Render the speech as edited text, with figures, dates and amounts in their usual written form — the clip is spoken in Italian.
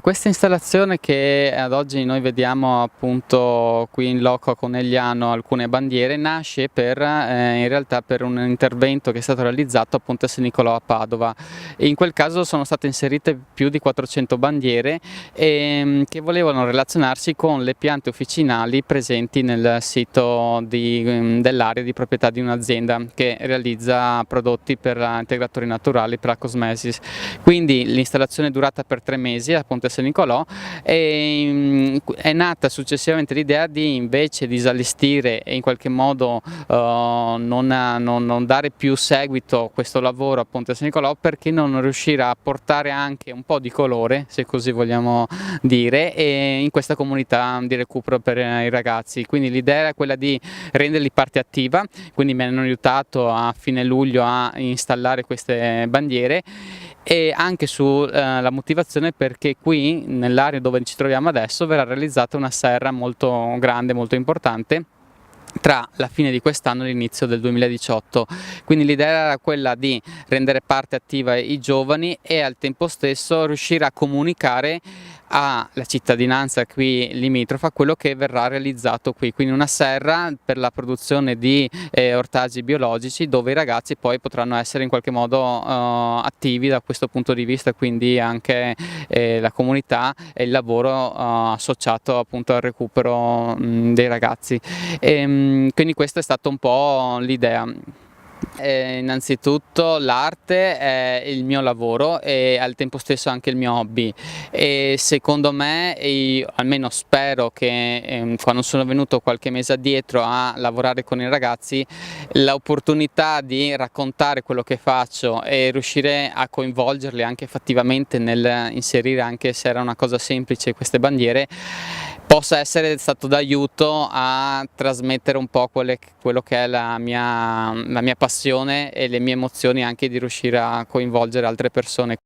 Questa installazione che ad oggi noi vediamo appunto qui in loco a Conegliano alcune bandiere nasce in realtà per un intervento che è stato realizzato appunto a San Nicolò a Padova. In quel caso sono state inserite più di 400 bandiere che volevano relazionarsi con le piante officinali presenti nel sito dell'area di proprietà di un'azienda che realizza prodotti per integratori naturali per la cosmesis. Quindi l'installazione è durata per 3 mesi appunto a San Nicolò e è nata successivamente l'idea di, invece di disallestire e in qualche modo non dare più seguito a questo lavoro appunto a San Nicolò, perché non riuscire a portare anche un po' di colore, se così vogliamo dire, in questa comunità di recupero per i ragazzi. Quindi l'idea era quella di renderli parte attiva, quindi mi hanno aiutato a fine luglio a installare queste bandiere, e anche sulla motivazione perché qui nell'area dove ci troviamo adesso verrà realizzata una serra molto grande, molto importante tra la fine di quest'anno e l'inizio del 2018, quindi l'idea era quella di rendere parte attiva i giovani e al tempo stesso riuscire a comunicare alla cittadinanza qui limitrofa quello che verrà realizzato qui, quindi una serra per la produzione di ortaggi biologici dove i ragazzi poi potranno essere in qualche modo attivi da questo punto di vista, quindi anche la comunità e il lavoro associato appunto al recupero dei ragazzi. Quindi questa è stata un po' l'idea. Innanzitutto l'arte è il mio lavoro e al tempo stesso anche il mio hobby, e secondo me, almeno spero che quando sono venuto qualche mese addietro a lavorare con i ragazzi, l'opportunità di raccontare quello che faccio e riuscire a coinvolgerli anche fattivamente nel inserire, anche se era una cosa semplice, queste bandiere, possa essere stato d'aiuto a trasmettere un po' quello che è la mia passione e le mie emozioni, anche di riuscire a coinvolgere altre persone.